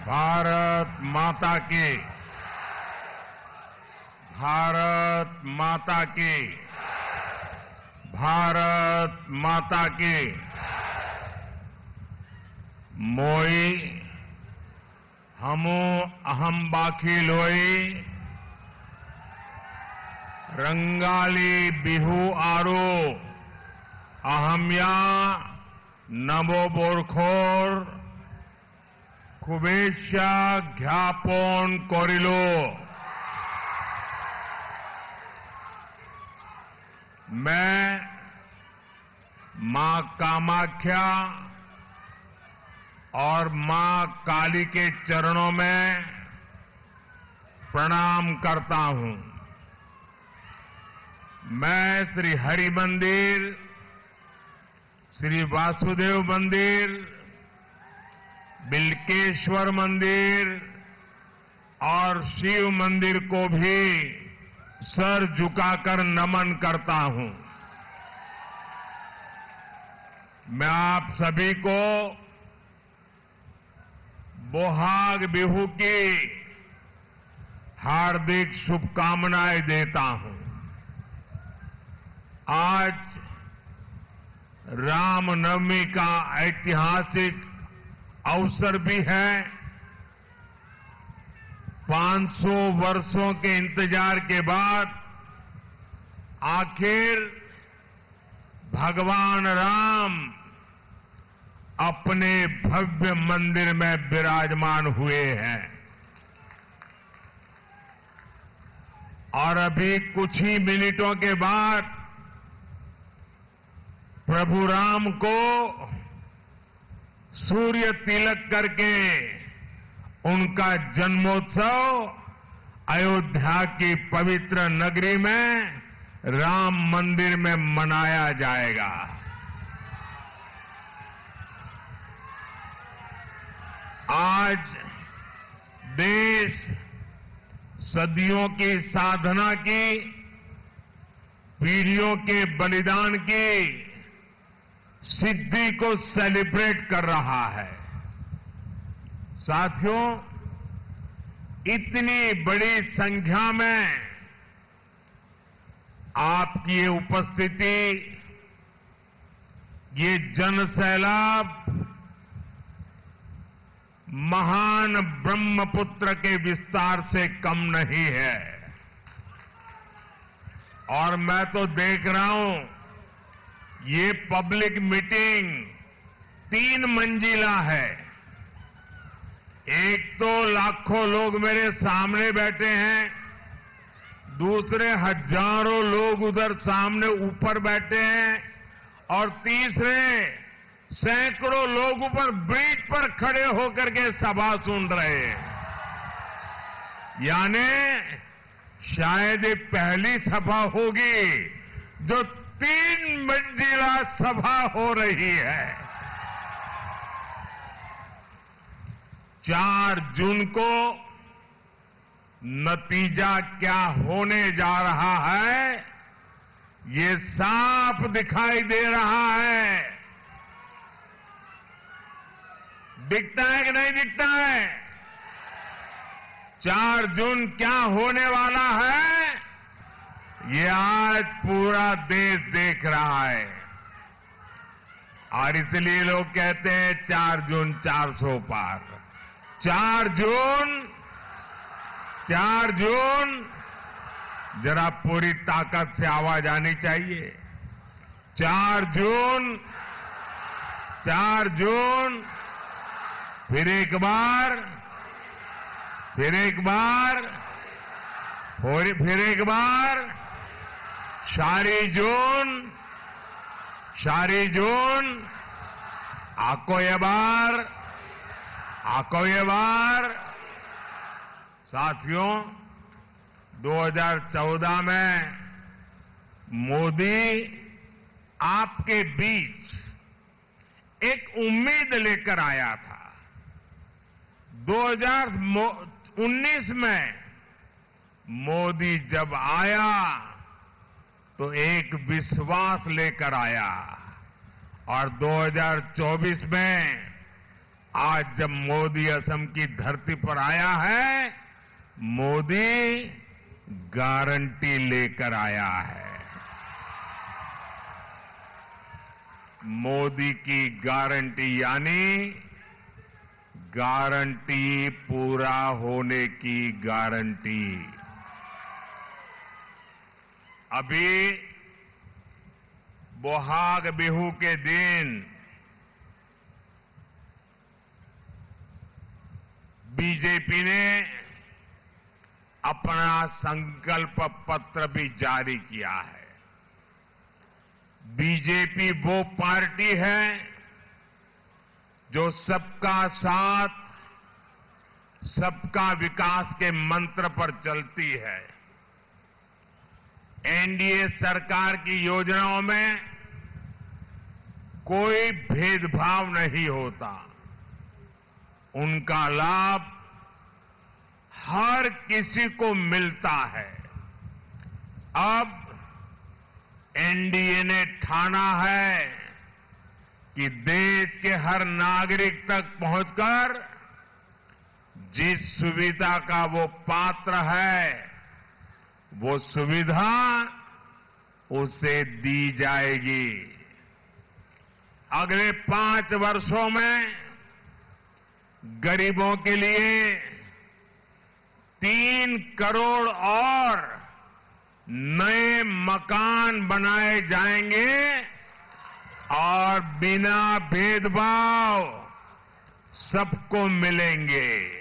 भारत माता की, भारत माता की, भारत माता की। मोई हमू अहम बाखी लोई रंगाली बिहू आरो अहम्या नमो बोरखोर खुबेशा ज्ञापन करिलो। मैं मां कामाख्या और मां काली के चरणों में प्रणाम करता हूं। मैं श्री हरि मंदिर, श्री वासुदेव मंदिर, बिल्केश्वर मंदिर और शिव मंदिर को भी सर झुकाकर नमन करता हूं। मैं आप सभी को बोहाग बिहू की हार्दिक शुभकामनाएं देता हूं। आज रामनवमी का ऐतिहासिक अवसर भी है। 500 वर्षों के इंतजार के बाद आखिर भगवान राम अपने भव्य मंदिर में विराजमान हुए हैं और अभी कुछ ही मिनटों के बाद प्रभु राम को सूर्य तिलक करके उनका जन्मोत्सव अयोध्या की पवित्र नगरी में राम मंदिर में मनाया जाएगा। आज देश सदियों की साधना की, पीढ़ियों के बलिदान की सिद्धि को सेलिब्रेट कर रहा है। साथियों, इतनी बड़ी संख्या में आपकी ये उपस्थिति, ये जनसैलाब महान ब्रह्मपुत्र के विस्तार से कम नहीं है। और मैं तो देख रहा हूं ये पब्लिक मीटिंग 3 मंजिला है। एक तो लाखों लोग मेरे सामने बैठे हैं, दूसरे हजारों लोग उधर सामने ऊपर बैठे हैं और तीसरे सैकड़ों लोग ऊपर ब्रिज पर खड़े होकर के सभा सुन रहे हैं। यानी शायद ये पहली सभा होगी जो 3 मंजिला सभा हो रही है। 4 जून को नतीजा क्या होने जा रहा है, ये साफ दिखाई दे रहा है। दिखता है कि नहीं दिखता है? 4 जून क्या होने वाला है, ये आज पूरा देश देख रहा है। और इसलिए लोग कहते हैं 4 जून 400 पार। 4 जून जरा पूरी ताकत से आवाज आनी चाहिए। 4 जून फिर एक बार, फिर एक बार, फिर एक बार। शारी जून आको ये बार। साथियों, 2014 में मोदी आपके बीच एक उम्मीद लेकर आया था। 2019 में मोदी जब आया तो एक विश्वास लेकर आया और 2024 में आज जब मोदी असम की धरती पर आया है, मोदी गारंटी लेकर आया है। मोदी की गारंटी यानी गारंटी पूरा होने की गारंटी। अभी बोहाग बिहू के दिन बीजेपी ने अपना संकल्प पत्र भी जारी किया है। बीजेपी वो पार्टी है जो सबका साथ, सबका विकास के मंत्र पर चलती है। एनडीए सरकार की योजनाओं में कोई भेदभाव नहीं होता। उनका लाभ हर किसी को मिलता है। अब एनडीए ने ठाना है कि देश के हर नागरिक तक पहुंचकर जिस सुविधा का वो पात्र है, वो सुविधा उसे दी जाएगी। अगले 5 वर्षों में गरीबों के लिए 3 करोड़ और नए मकान बनाए जाएंगे और बिना भेदभाव सबको मिलेंगे।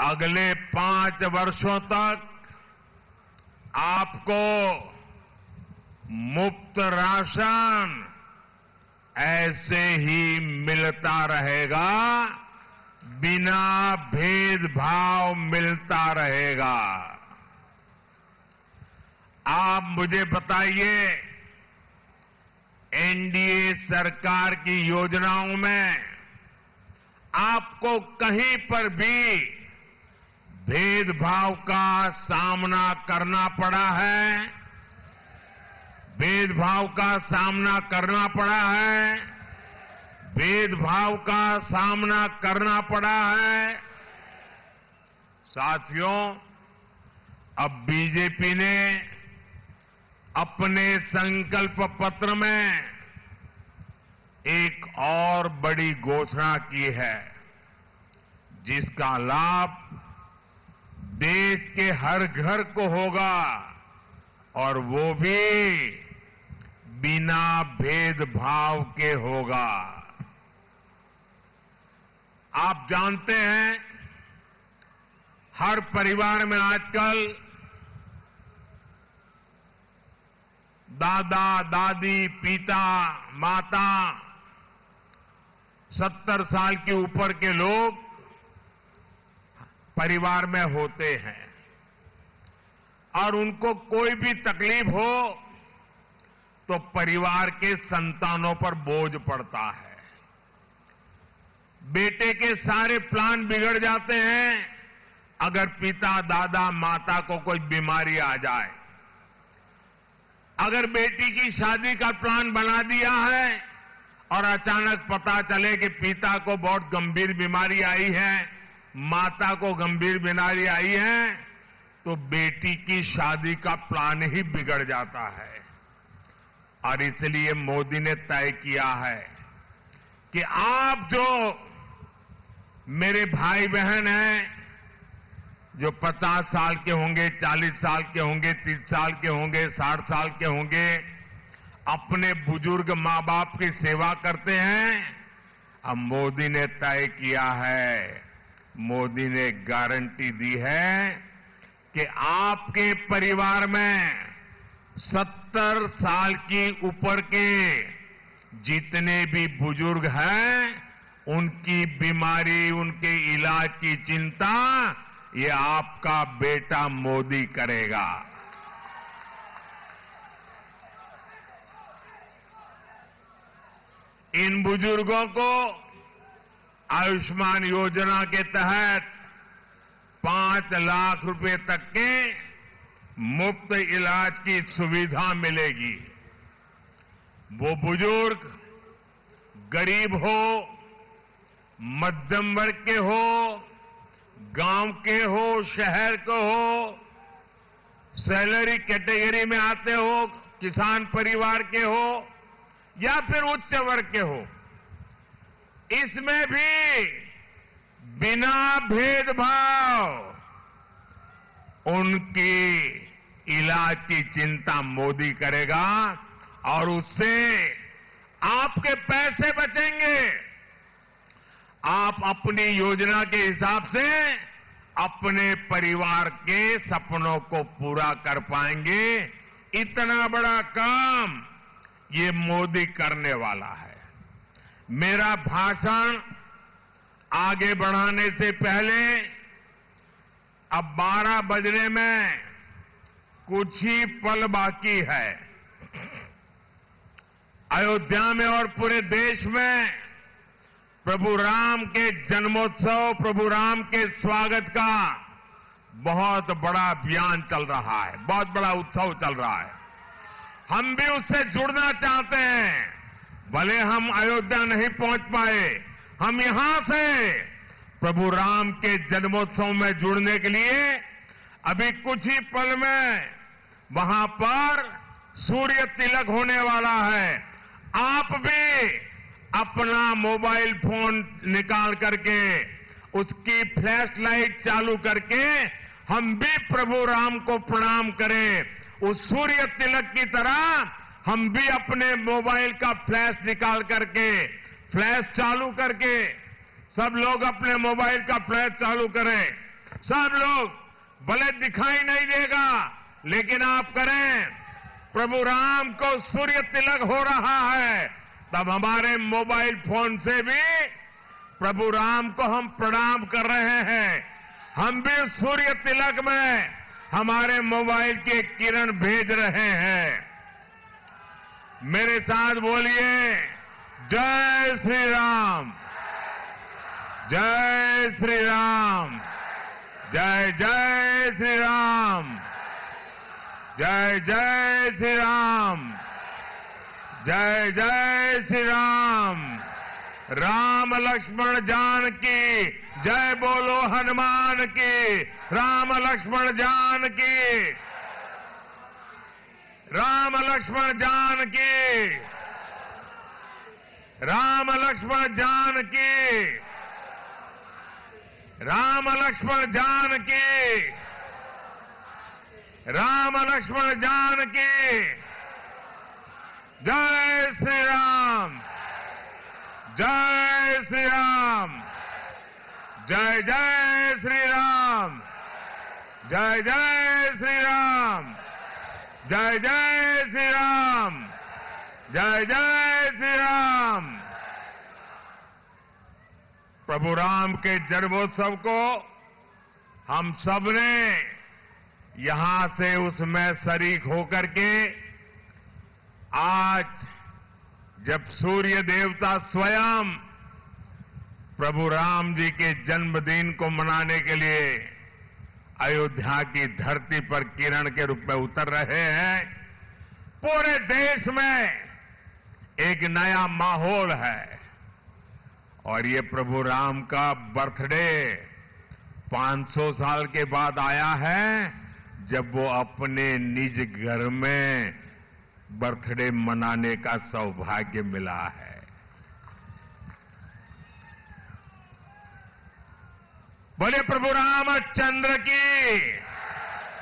अगले 5 वर्षों तक आपको मुफ्त राशन ऐसे ही मिलता रहेगा, बिना भेदभाव मिलता रहेगा। आप मुझे बताइए, एनडीए सरकार की योजनाओं में आपको कहीं पर भी भेदभाव का सामना करना पड़ा है? भेदभाव का सामना करना पड़ा है? भेदभाव का सामना करना पड़ा है? साथियों, अब बीजेपी ने अपने संकल्प पत्र में एक और बड़ी घोषणा की है, जिसका लाभ देश के हर घर को होगा और वो भी बिना भेदभाव के होगा। आप जानते हैं, हर परिवार में आजकल दादा, दादी, पिता, माता, 70 साल के ऊपर के लोग परिवार में होते हैं और उनको कोई भी तकलीफ हो तो परिवार के संतानों पर बोझ पड़ता है। बेटे के सारे प्लान बिगड़ जाते हैं अगर पिता, दादा, माता को कोई बीमारी आ जाए। अगर बेटी की शादी का प्लान बना दिया है और अचानक पता चले कि पिता को बहुत गंभीर बीमारी आई है, माता को गंभीर बीमारी आई है, तो बेटी की शादी का प्लान ही बिगड़ जाता है। और इसलिए मोदी ने तय किया है कि आप जो मेरे भाई बहन हैं, जो 50 साल के होंगे, 40 साल के होंगे, 30 साल के होंगे, 60 साल के होंगे, अपने बुजुर्ग मां बाप की सेवा करते हैं, अब मोदी ने तय किया है, मोदी ने गारंटी दी है कि आपके परिवार में 70 साल की ऊपर के जितने भी बुजुर्ग हैं, उनकी बीमारी, उनके इलाज की चिंता ये आपका बेटा मोदी करेगा। इन बुजुर्गों को आयुष्मान योजना के तहत 5 लाख रुपए तक के मुफ्त इलाज की सुविधा मिलेगी। वो बुजुर्ग गरीब हो, मध्यम वर्ग के हो, गांव के हो, शहर के हो, सैलरी कैटेगरी में आते हो, किसान परिवार के हो या फिर उच्च वर्ग के हो, इसमें भी बिना भेदभाव उनकी इलाज की चिंता मोदी करेगा और उससे आपके पैसे बचेंगे। आप अपनी योजना के हिसाब से अपने परिवार के सपनों को पूरा कर पाएंगे। इतना बड़ा काम ये मोदी करने वाला है। मेरा भाषण आगे बढ़ाने से पहले अब 12 बजने में कुछ ही पल बाकी है। अयोध्या में और पूरे देश में प्रभु राम के जन्मोत्सव, प्रभु राम के स्वागत का बहुत बड़ा अभियान चल रहा है, बहुत बड़ा उत्सव चल रहा है। हम भी उससे जुड़ना चाहते हैं। भले हम अयोध्या नहीं पहुंच पाए, हम यहां से प्रभु राम के जन्मोत्सव में जुड़ने के लिए अभी कुछ ही पल में वहां पर सूर्य तिलक होने वाला है। आप भी अपना मोबाइल फोन निकाल करके उसकी फ्लैश लाइट चालू करके हम भी प्रभु राम को प्रणाम करें। उस सूर्य तिलक की तरह हम भी अपने मोबाइल का फ्लैश निकाल करके, फ्लैश चालू करके, सब लोग अपने मोबाइल का फ्लैश चालू करें। सब लोग, भले दिखाई नहीं देगा लेकिन आप करें। प्रभु राम को सूर्य तिलक हो रहा है, तब हमारे मोबाइल फोन से भी प्रभु राम को हम प्रणाम कर रहे हैं। हम भी सूर्य तिलक में हमारे मोबाइल के किरण भेज रहे हैं। मेरे साथ बोलिए, जय श्री राम, जय श्री राम, जय जय श्री राम, जय जय श्री राम, जय जय श्री राम। राम लक्ष्मण जानकी जय बोलो हनुमान की। राम लक्ष्मण जानकी, राम लक्ष्मण जानकी, राम लक्ष्मण जानकी, राम लक्ष्मण जानकी, राम लक्ष्मण जानकी। जय श्री राम, जय श्री राम, जय जय श्री राम, जय जय श्री राम, जय जय श्री राम, जय जय श्री राम। प्रभु राम के जन्मोत्सव को हम सबने यहां से उसमें शरीक होकर के आज जब सूर्य देवता स्वयं प्रभु राम जी के जन्मदिन को मनाने के लिए अयोध्या की धरती पर किरण के रूप में उतर रहे हैं, पूरे देश में एक नया माहौल है। और ये प्रभु राम का बर्थडे 500 साल के बाद आया है, जब वो अपने निज घर में बर्थडे मनाने का सौभाग्य मिला है। बोले प्रभु रामचंद्र की,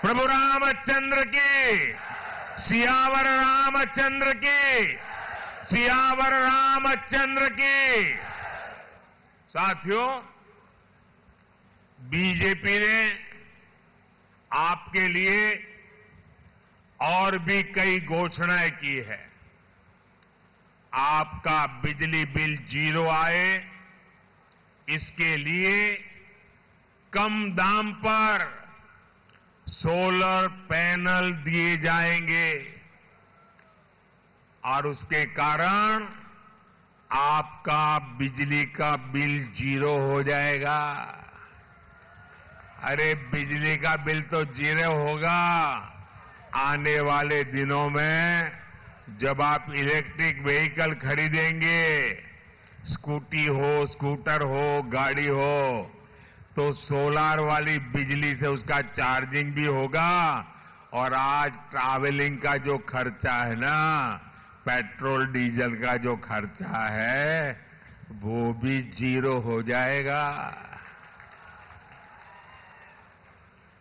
प्रभु रामचंद्र की, सियावर रामचंद्र की, सियावर रामचंद्र की। साथियों, बीजेपी ने आपके लिए और भी कई घोषणाएं की है। आपका बिजली बिल 0 आए, इसके लिए कम दाम पर सोलर पैनल दिए जाएंगे और उसके कारण आपका बिजली का बिल 0 हो जाएगा। अरे बिजली का बिल तो जीरो होगा। आने वाले दिनों में जब आप इलेक्ट्रिक व्हीकल खरीदेंगे, स्कूटी हो, स्कूटर हो, गाड़ी हो, तो सोलार वाली बिजली से उसका चार्जिंग भी होगा और आज ट्रैवलिंग का जो खर्चा है ना, पेट्रोल डीजल का जो खर्चा है, वो भी जीरो हो जाएगा।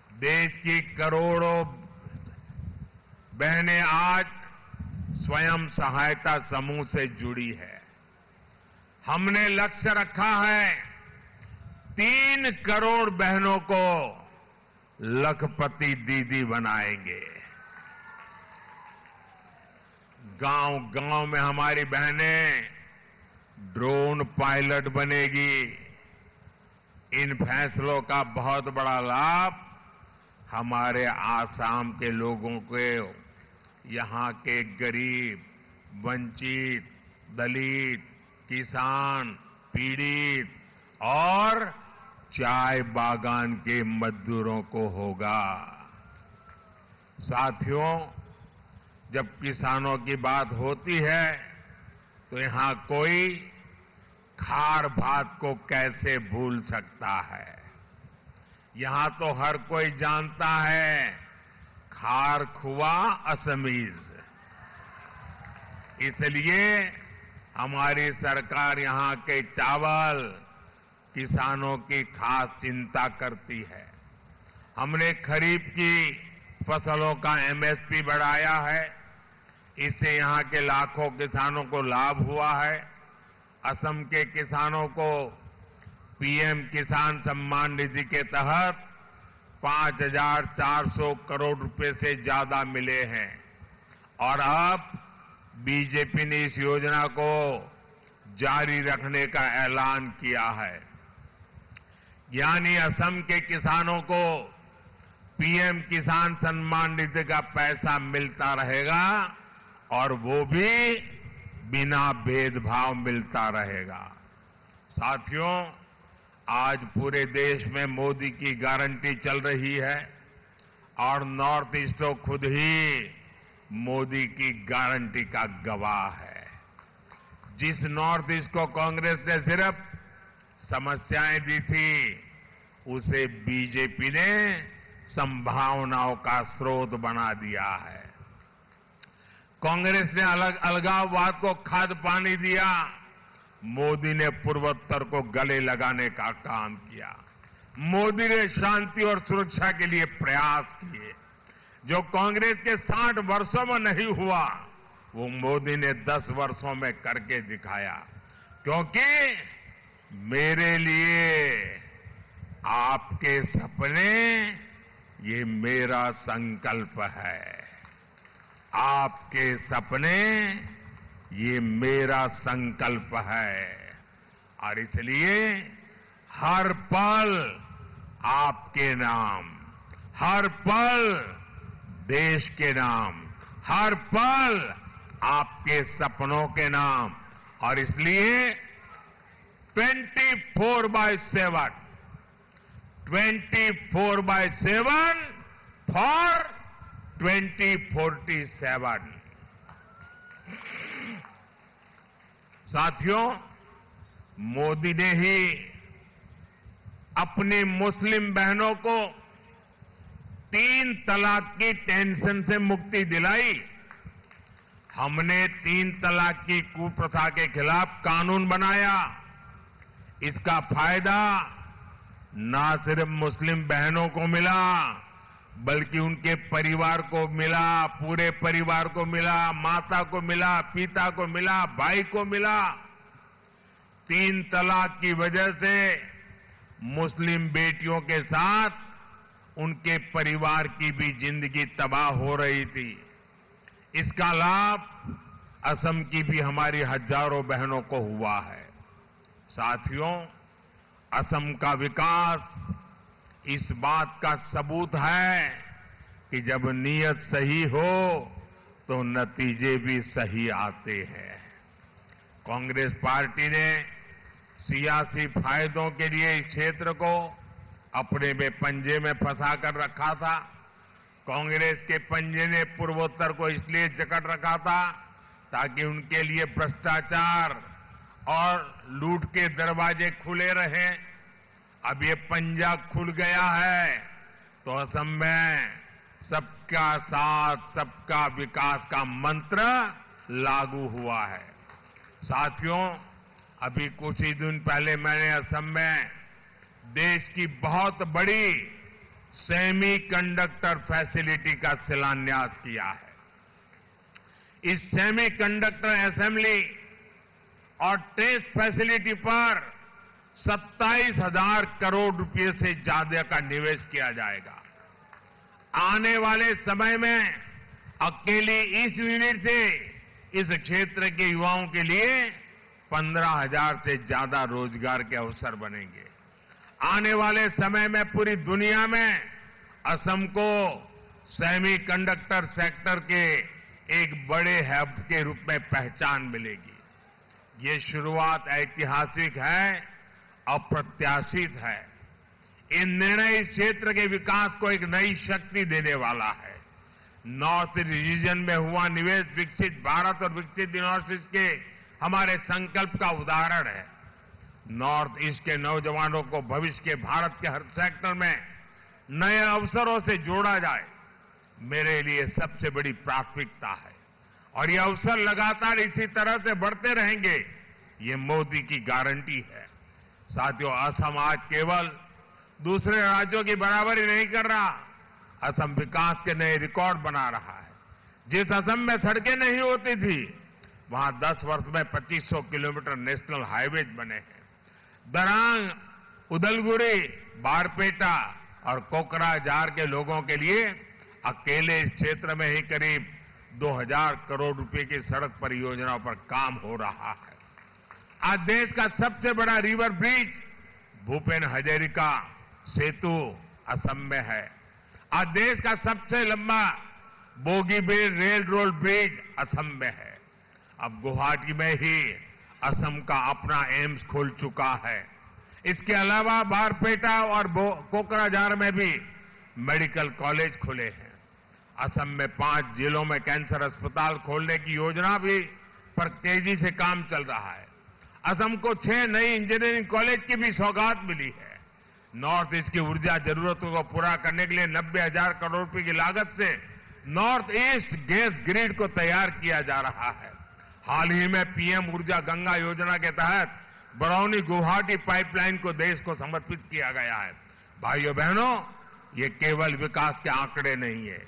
देश की करोड़ों बहनें आज स्वयं सहायता समूह से जुड़ी है। हमने लक्ष्य रखा है 3 करोड़ बहनों को लखपति दीदी बनाएंगे। गांव-गांव में हमारी बहनें ड्रोन पायलट बनेगी। इन फैसलों का बहुत बड़ा लाभ हमारे आसाम के लोगों को, यहां के गरीब, वंचित, दलित, किसान, पीड़ित और चाय बागान के मजदूरों को होगा। साथियों, जब किसानों की बात होती है तो यहां कोई खार भात को कैसे भूल सकता है। यहां तो हर कोई जानता है खार खुआ असमीज। इसलिए हमारी सरकार यहां के चावल किसानों की खास चिंता करती है। हमने खरीफ की फसलों का एमएसपी बढ़ाया है। इससे यहां के लाखों किसानों को लाभ हुआ है। असम के किसानों को पीएम किसान सम्मान निधि के तहत 5,400 करोड़ रुपए से ज्यादा मिले हैं और अब बीजेपी ने इस योजना को जारी रखने का ऐलान किया है। यानी असम के किसानों को पीएम किसान सम्मान निधि का पैसा मिलता रहेगा और वो भी बिना भेदभाव मिलता रहेगा। साथियों, आज पूरे देश में मोदी की गारंटी चल रही है और नॉर्थ ईस्ट तो खुद ही मोदी की गारंटी का गवाह है। जिस नॉर्थ ईस्ट को कांग्रेस ने सिर्फ समस्याएं दी थी, उसे बीजेपी ने संभावनाओं का स्रोत बना दिया है। कांग्रेस ने अलगाववाद को खाद पानी दिया, मोदी ने पूर्वोत्तर को गले लगाने का काम किया। मोदी ने शांति और सुरक्षा के लिए प्रयास किए। जो कांग्रेस के 60 वर्षों में नहीं हुआ, वो मोदी ने 10 वर्षों में करके दिखाया। क्योंकि मेरे लिए आपके सपने, ये मेरा संकल्प है। आपके सपने, ये मेरा संकल्प है। और इसलिए हर पल आपके नाम, हर पल देश के नाम, हर पल आपके सपनों के नाम। और इसलिए 24/7 फॉर 2047। साथियों, मोदी ने ही अपनी मुस्लिम बहनों को 3 तलाक की टेंशन से मुक्ति दिलाई। हमने 3 तलाक की कुप्रथा के खिलाफ कानून बनाया। इसका फायदा न सिर्फ मुस्लिम बहनों को मिला, बल्कि उनके परिवार को मिला, पूरे परिवार को मिला, माता को मिला, पिता को मिला, भाई को मिला। 3 तलाक की वजह से मुस्लिम बेटियों के साथ उनके परिवार की भी जिंदगी तबाह हो रही थी। इसका लाभ असम की भी हमारी हजारों बहनों को हुआ है। साथियों, असम का विकास इस बात का सबूत है कि जब नीयत सही हो तो नतीजे भी सही आते हैं। कांग्रेस पार्टी ने सियासी फायदों के लिए इस क्षेत्र को अपने में पंजे में फंसा कर रखा था। कांग्रेस के पंजे ने पूर्वोत्तर को इसलिए जकड़ रखा था ताकि उनके लिए भ्रष्टाचार और लूट के दरवाजे खुले रहें। अब ये पंजा खुल गया है तो असम में सबका साथ सबका विकास का मंत्र लागू हुआ है। साथियों, अभी कुछ ही दिन पहले मैंने असम में देश की बहुत बड़ी सेमी कंडक्टर फैसिलिटी का शिलान्यास किया है। इस सेमी कंडक्टर असेंबली और टेस्ट फैसिलिटी पर 27,000 करोड़ रुपए से ज्यादा का निवेश किया जाएगा। आने वाले समय में अकेली इस यूनिट से इस क्षेत्र के युवाओं के लिए 15,000 से ज्यादा रोजगार के अवसर बनेंगे। आने वाले समय में पूरी दुनिया में असम को सेमी कंडक्टर सेक्टर के एक बड़े हब के रूप में पहचान मिलेगी। ये शुरुआत ऐतिहासिक है, अप्रत्याशित है। ये निर्णय इस क्षेत्र के विकास को एक नई शक्ति देने वाला है। नॉर्थ रीजन में हुआ निवेश विकसित भारत और विकसित यूनिवर्सिटीज के हमारे संकल्प का उदाहरण है। नॉर्थ ईस्ट के नौजवानों को भविष्य के भारत के हर सेक्टर में नए अवसरों से जोड़ा जाए, मेरे लिए सबसे बड़ी प्राथमिकता है। और ये अवसर लगातार इसी तरह से बढ़ते रहेंगे, ये मोदी की गारंटी है। साथियों, असम आज केवल दूसरे राज्यों की बराबरी नहीं कर रहा, असम विकास के नए रिकॉर्ड बना रहा है। जिस असम में सड़कें नहीं होती थी, वहां 10 वर्ष में 2500 किलोमीटर नेशनल हाईवे बने हैं। दरांग, उदलगुरी, बारपेटा और कोकराझार के लोगों के लिए अकेले इस क्षेत्र में ही करीब 2,000 करोड़ रुपए की सड़क परियोजनाओं पर काम हो रहा है। आज देश का सबसे बड़ा रिवर ब्रिज भूपेन हजारिका सेतु असम में है। आज देश का सबसे लंबा Bogibeel rail road bridge Assam में है। अब गुवाहाटी में ही असम का अपना एम्स खुल चुका है। इसके अलावा बारपेटा और कोकराझार में भी मेडिकल कॉलेज खुले हैं। असम में 5 जिलों में कैंसर अस्पताल खोलने की योजना भी पर तेजी से काम चल रहा है। असम को 6 नई इंजीनियरिंग कॉलेज की भी सौगात मिली है। नॉर्थ ईस्ट की ऊर्जा जरूरतों को पूरा करने के लिए 90,000 करोड़ रुपए की लागत से नॉर्थ ईस्ट गैस ग्रिड को तैयार किया जा रहा है। हाल ही में पीएम ऊर्जा गंगा योजना के तहत बरौनी गुवाहाटी पाइपलाइन को देश को समर्पित किया गया है। भाइयों बहनों, ये केवल विकास के आंकड़े नहीं है,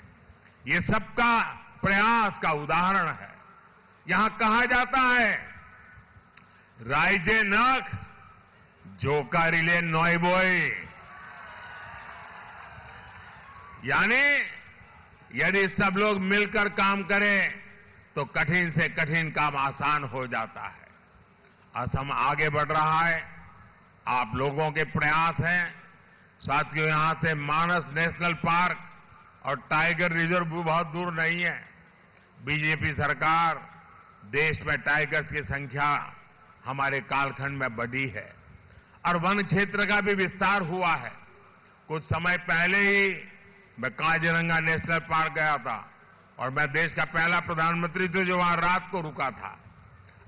ये सबका प्रयास का उदाहरण है। यहां कहा जाता है, राइजे नख जोकारिले नॉयबोय, यानी यदि सब लोग मिलकर काम करें तो कठिन से कठिन काम आसान हो जाता है। असम आगे बढ़ रहा है, आप लोगों के प्रयास हैं। साथियों, यहां से मानस नेशनल पार्क और टाइगर रिजर्व भी बहुत दूर नहीं है। बीजेपी सरकार देश में टाइगर्स की संख्या हमारे कालखंड में बढ़ी है और वन क्षेत्र का भी विस्तार हुआ है। कुछ समय पहले ही मैं काजीरंगा नेशनल पार्क गया था और मैं देश का पहला प्रधानमंत्री था जो वहां रात को रुका था।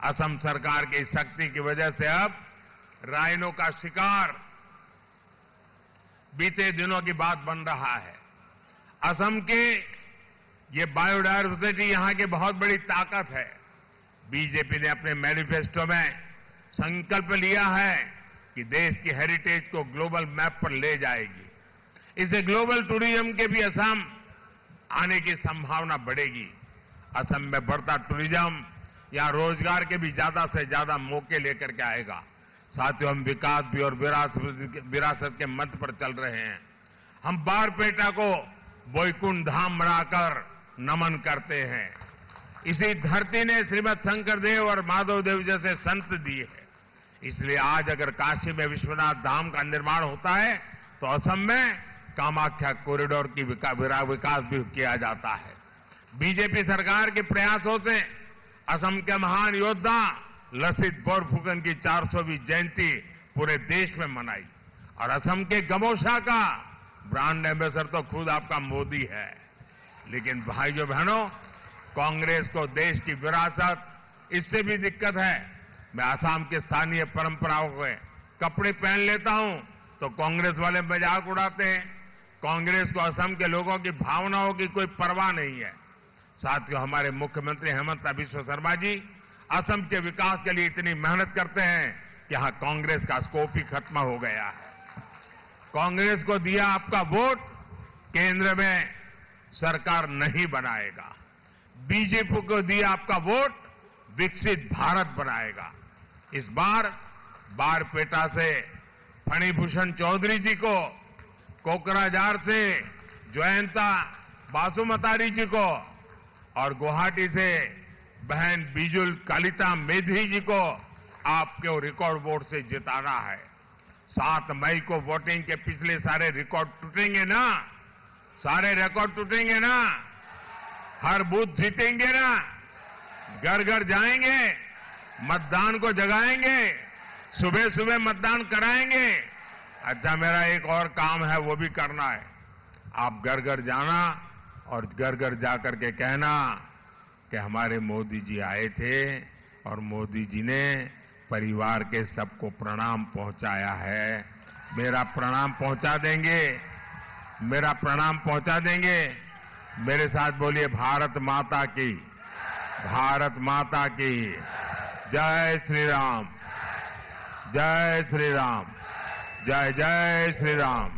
असम सरकार की शक्ति की वजह से अब राइनो का शिकार बीते दिनों की बात बन रहा है। असम के ये बायोडायवर्सिटी यहां की बहुत बड़ी ताकत है। बीजेपी ने अपने मैनिफेस्टो में संकल्प लिया है कि देश की हेरिटेज को ग्लोबल मैप पर ले जाएगी। इससे ग्लोबल टूरिज्म के भी असम आने की संभावना बढ़ेगी। असम में बढ़ता टूरिज्म यहां रोजगार के भी ज्यादा से ज्यादा मौके लेकर के आएगा। साथियों, हम विकास भी और विरासत के मंत्र पर चल रहे हैं। हम बारपेटा को वैकुंठ धाम बनाकर नमन करते हैं। इसी धरती ने श्रीमद शंकरदेव और माधवदेव जैसे संत दिए हैं। इसलिए आज अगर काशी में विश्वनाथ धाम का निर्माण होता है तो असम में कामाख्या कॉरिडोर की विकास भी किया जाता है। बीजेपी सरकार के प्रयासों से असम के महान योद्धा लसित बोरफुकन की 400वीं जयंती पूरे देश में मनाई। और असम के गमोशा का ब्रांड एम्बेसडर तो खुद आपका मोदी है। लेकिन भाइयों बहनों, कांग्रेस को देश की विरासत, इससे भी दिक्कत है। मैं असम के स्थानीय परंपराओं के कपड़े पहन लेता हूं तो कांग्रेस वाले मजाक उड़ाते हैं। कांग्रेस को असम के लोगों की भावनाओं की कोई परवाह नहीं है। साथियों, हमारे मुख्यमंत्री हेमंत बिश्व शर्मा जी असम के विकास के लिए इतनी मेहनत करते हैं कि यहां कांग्रेस का स्कोप ही खत्म हो गया है। कांग्रेस को दिया आपका वोट, केंद्र में सरकार नहीं बनाएगा। बीजेपी को दिया आपका वोट, विकसित भारत बनाएगा। इस बार बारपेटा से फणिभूषण चौधरी जी को, कोकराझार से जयंता बासुमतारी जी को और गुवाहाटी से बहन बिजुल कलिता मेधी जी को आपके रिकॉर्ड वोट से जिताना है। 7 मई को वोटिंग के पिछले सारे रिकॉर्ड टूटेंगे ना, सारे रिकॉर्ड टूटेंगे ना, हर बूथ जीतेंगे ना, घर घर जाएंगे, मतदान को जगाएंगे, सुबह सुबह मतदान कराएंगे। अच्छा, मेरा एक और काम है, वो भी करना है। आप घर घर जाना और घर घर जाकर के कहना कि हमारे मोदी जी आए थे और मोदी जी ने परिवार के सबको प्रणाम पहुंचाया है। मेरा प्रणाम पहुंचा देंगे, मेरा प्रणाम पहुंचा देंगे। मेरे साथ बोलिए, भारत माता की, भारत माता की जय श्री राम, जय श्री राम, जय जय श्री राम।